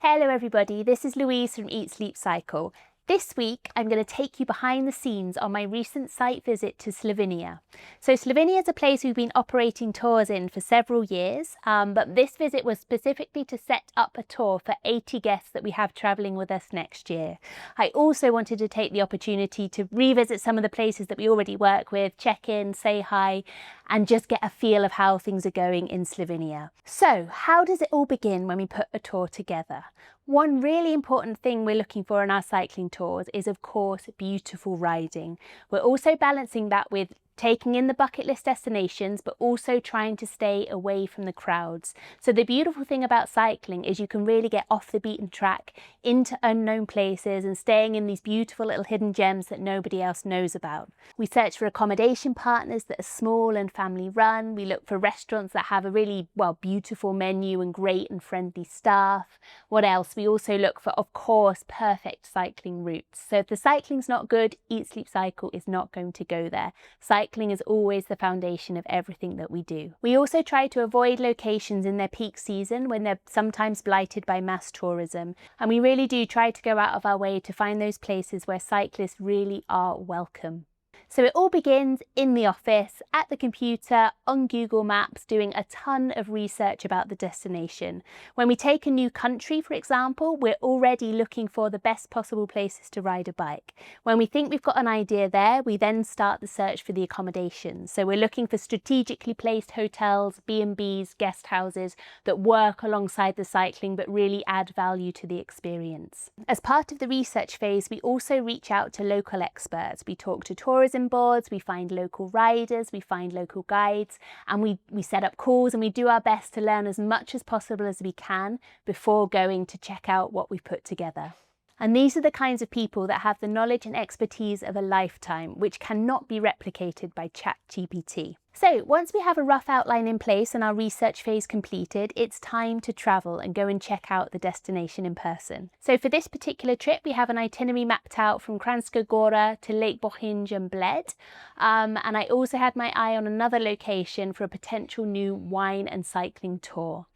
Hello everybody, this is Louise from Eat Sleep Cycle. This week I'm going to take you behind the scenes on my recent site visit to Slovenia. So Slovenia is a place we've been operating tours in for several years, but this visit was specifically to set up a tour for 80 guests that we have travelling with us next year. I also wanted to take the opportunity to revisit some of the places that we already work with, check in, say hi, and just get a feel of how things are going in Slovenia. So how does it all begin when we put a tour together? One really important thing we're looking for in our cycling tours is, of course, beautiful riding. We're also balancing that with taking in the bucket list destinations, but also trying to stay away from the crowds. So the beautiful thing about cycling is you can really get off the beaten track into unknown places and staying in these beautiful little hidden gems that nobody else knows about. We search for accommodation partners that are small and family run. We look for restaurants that have a really, beautiful menu and great and friendly staff. What else? We also look for, of course, perfect cycling routes. So if the cycling's not good, Eat Sleep Cycle is not going to go there. Cycling is always the foundation of everything that we do. We also try to avoid locations in their peak season when they're sometimes blighted by mass tourism. And we really do try to go out of our way to find those places where cyclists really are welcome. So it all begins in the office, at the computer, on Google Maps, doing a ton of research about the destination. When we take a new country, for example, we're already looking for the best possible places to ride a bike. When we think we've got an idea there, we then start the search for the accommodation. So we're looking for strategically placed hotels, B&Bs, guest houses that work alongside the cycling but really add value to the experience. As part of the research phase, we also reach out to local experts. We talk to tourism boards, we find local riders, we find local guides, and we set up calls and we do our best to learn as much as possible as we can before going to check out what we've put together. And these are the kinds of people that have the knowledge and expertise of a lifetime, which cannot be replicated by ChatGPT. So once we have a rough outline in place and our research phase completed, it's time to travel and go and check out the destination in person. So for this particular trip, we have an itinerary mapped out from Kranjska Gora to Lake Bohinj and Bled. And I also had my eye on another location for a potential new wine and cycling tour.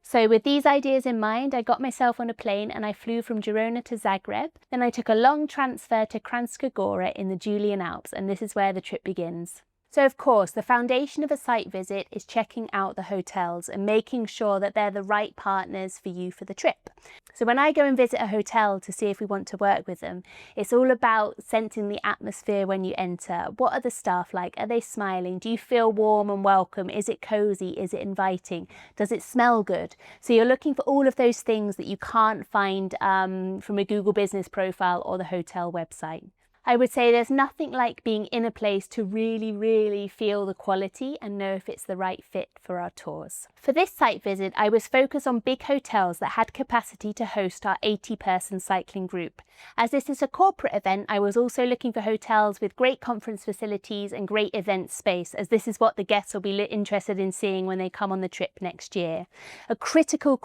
So with these ideas in mind, I got myself on a plane and I flew from Girona to Zagreb. Then I took a long transfer to Kranjska Gora in the Julian Alps, and this is where the trip begins. So of course, the foundation of a site visit is checking out the hotels and making sure that they're the right partners for you for the trip. So when I go and visit a hotel to see if we want to work with them, it's all about sensing the atmosphere when you enter. What are the staff like? Are they smiling? Do you feel warm and welcome? Is it cozy? Is it inviting? Does it smell good? So you're looking for all of those things that you can't find from a Google business profile or the hotel website. I would say there's nothing like being in a place to really feel the quality and know if it's the right fit for our tours. For this site visit, I was focused on big hotels that had capacity to host our 80-person cycling group. As this is a corporate event, I was also looking for hotels with great conference facilities and great event space, as this is what the guests will be interested in seeing when they come on the trip next year. A critical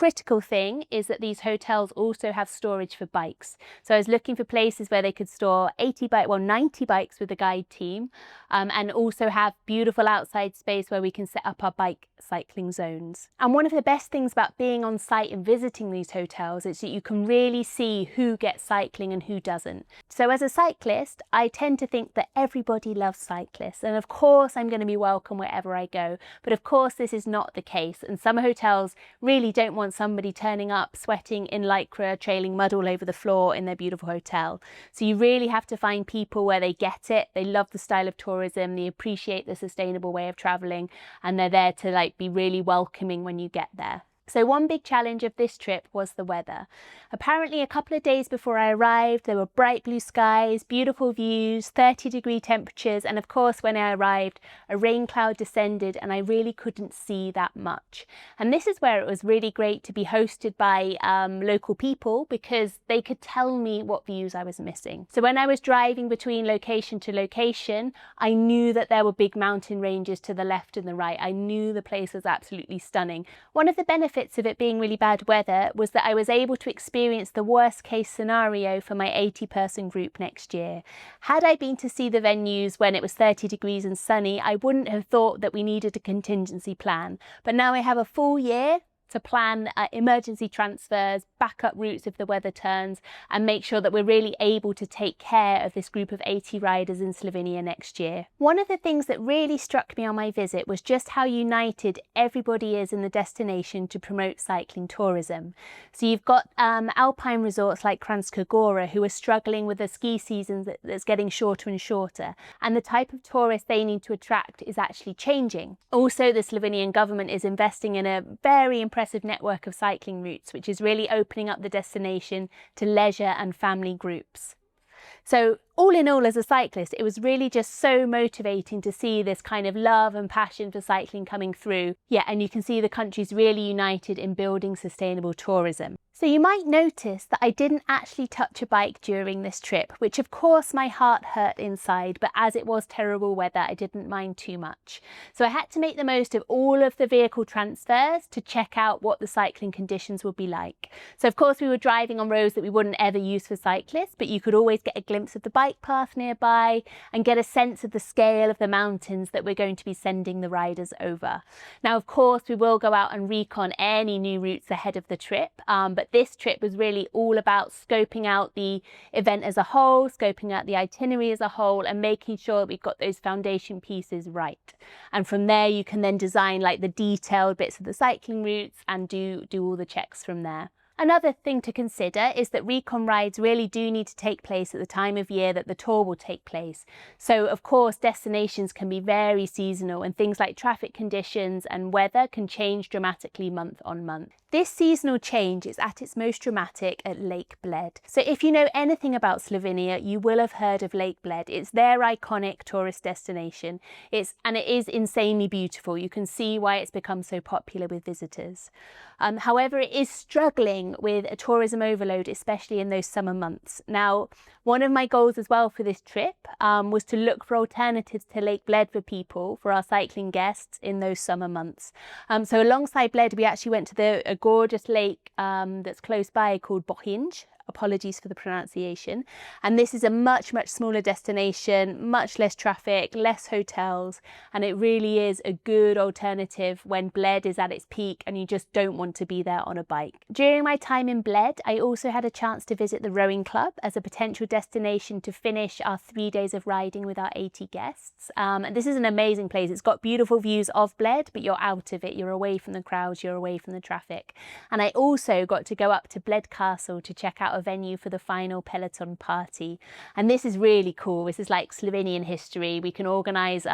thing is that these hotels also have storage for bikes. So I was looking for places where they could store 90 bikes with the guide team, and also have beautiful outside space where we can set up our bike cycling zones. And one of the best things about being on site and visiting these hotels is that you can really see who gets cycling and who doesn't. So as a cyclist, I tend to think that everybody loves cyclists, and of course I'm going to be welcome wherever I go, but of course this is not the case, and some hotels really don't want somebody turning up sweating in lycra, trailing mud all over the floor in their beautiful hotel. So you really have to find people where they get it, they love the style of tourism, they appreciate the sustainable way of traveling, and they're there to be really welcoming when you get there. So one big challenge of this trip was the weather. Apparently a couple of days before I arrived, there were bright blue skies, beautiful views, 30-degree temperatures, and of course when I arrived, a rain cloud descended and I really couldn't see that much. And this is where it was really great to be hosted by local people, because they could tell me what views I was missing. So when I was driving between location to location, I knew that there were big mountain ranges to the left and the right. I knew the place was absolutely stunning. One of the benefits of it being really bad weather was that I was able to experience the worst case scenario for my 80-person group next year. Had I been to see the venues when it was 30 degrees and sunny, I wouldn't have thought that we needed a contingency plan. But now I have a full year to plan emergency transfers, backup routes if the weather turns, and make sure that we're really able to take care of this group of 80 riders in Slovenia next year. One of the things that really struck me on my visit was just how united everybody is in the destination to promote cycling tourism. So you've got alpine resorts like Kranjska Gora who are struggling with the ski season that's getting shorter and shorter, and the type of tourists they need to attract is actually changing. Also, the Slovenian government is investing in a very impressive network of cycling routes, which is really opening up the destination to leisure and family groups. So all in all, as a cyclist, it was really just so motivating to see this kind of love and passion for cycling coming through. Yeah, and you can see the country's really united in building sustainable tourism. So you might notice that I didn't actually touch a bike during this trip, which of course my heart hurt inside, but as it was terrible weather, I didn't mind too much. So I had to make the most of all of the vehicle transfers to check out what the cycling conditions would be like. So of course we were driving on roads that we wouldn't ever use for cyclists, but you could always get a glimpse of the bike path nearby and get a sense of the scale of the mountains that we're going to be sending the riders over. Now, of course, we will go out and recon any new routes ahead of the trip, but this trip was really all about scoping out the event as a whole, scoping out the itinerary as a whole, and making sure that we've got those foundation pieces right. And from there, you can then design like the detailed bits of the cycling routes and do all the checks from there. Another thing to consider is that recon rides really do need to take place at the time of year that the tour will take place. So of course destinations can be very seasonal and things like traffic conditions and weather can change dramatically month on month. This seasonal change is at its most dramatic at Lake Bled. So if you know anything about Slovenia, you will have heard of Lake Bled. It's their iconic tourist destination. It is insanely beautiful. You can see why it's become so popular with visitors. However, it is struggling with a tourism overload, especially in those summer months. Now, one of my goals as well for this trip was to look for alternatives to Lake Bled for people, for our cycling guests in those summer months. So alongside Bled, we actually went to a gorgeous lake that's close by called Bohinj. Apologies for the pronunciation. And this is a much smaller destination, much less traffic, less hotels, and it really is a good alternative when Bled is at its peak and you just don't want to be there on a bike. During my time in Bled, I also had a chance to visit the rowing club as a potential destination to finish our 3 days of riding with our 80 guests. And this is an amazing place. It's got beautiful views of Bled, but you're out of it. You're away from the crowds, you're away from the traffic. And I also got to go up to Bled Castle to check out a venue for the final peloton party, and this is really cool. This is like Slovenian history. We can organize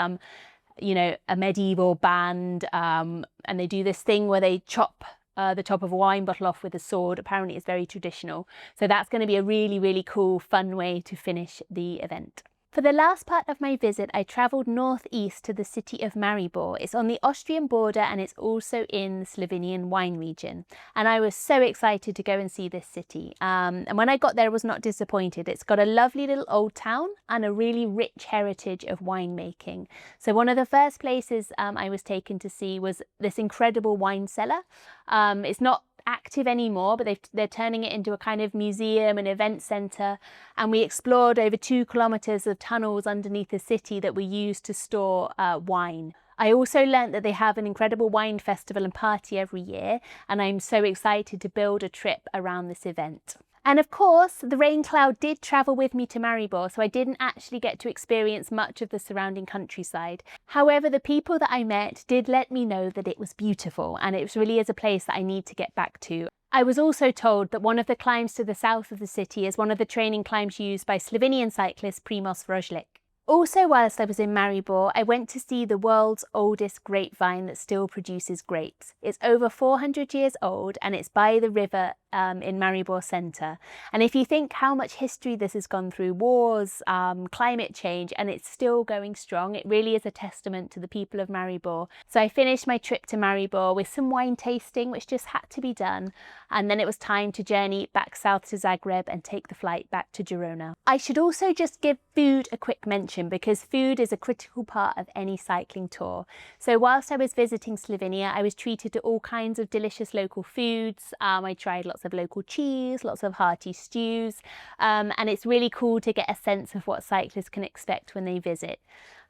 you know, a medieval band, and they do this thing where they chop the top of a wine bottle off with a sword. Apparently it's very traditional, so that's going to be a really cool, fun way to finish the event. For the last part of my visit, I travelled northeast to the city of Maribor. It's on the Austrian border and it's also in the Slovenian wine region. And I was so excited to go and see this city. And when I got there, I was not disappointed. It's got a lovely little old town and a really rich heritage of winemaking. So one of the first places I was taken to see was this incredible wine cellar. It's not active anymore, but they're turning it into a kind of museum and event centre, and we explored over 2 kilometres of tunnels underneath the city that were used to store wine. I also learnt that they have an incredible wine festival and party every year, and I'm so excited to build a trip around this event. And of course, the rain cloud did travel with me to Maribor, so I didn't actually get to experience much of the surrounding countryside. However, the people that I met did let me know that it was beautiful, and it really is a place that I need to get back to. I was also told that one of the climbs to the south of the city is one of the training climbs used by Slovenian cyclist Primož Roglič. Also, whilst I was in Maribor, I went to see the world's oldest grapevine that still produces grapes. It's over 400 years old and it's by the river in Maribor centre. And if you think how much history this has gone through, wars, climate change, and it's still going strong, it really is a testament to the people of Maribor. So I finished my trip to Maribor with some wine tasting, which just had to be done. And then it was time to journey back south to Zagreb and take the flight back to Girona. I should also just give food a quick mention because food is a critical part of any cycling tour. So whilst I was visiting Slovenia, I was treated to all kinds of delicious local foods. I tried lots of local cheese, lots of hearty stews, and it's really cool to get a sense of what cyclists can expect when they visit.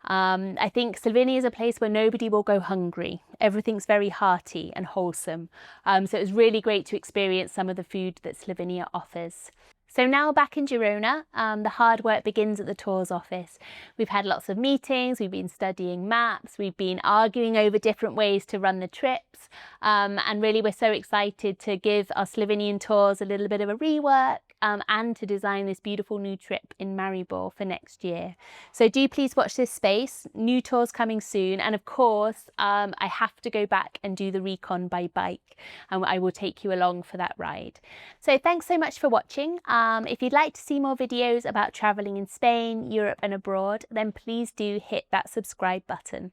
I think Slovenia is a place where nobody will go hungry. Everything's very hearty and wholesome. So it was really great to experience some of the food that Slovenia offers. So now back in Girona, the hard work begins at the tours office. We've had lots of meetings, we've been studying maps, we've been arguing over different ways to run the trips, and really we're so excited to give our Slovenian tours a little bit of a rework and to design this beautiful new trip in Maribor for next year. So do please watch this space, new tours coming soon, and of course I have to go back and do the recon by bike, and I will take you along for that ride. So thanks so much for watching. If you'd like to see more videos about travelling in Spain, Europe and abroad, then please do hit that subscribe button.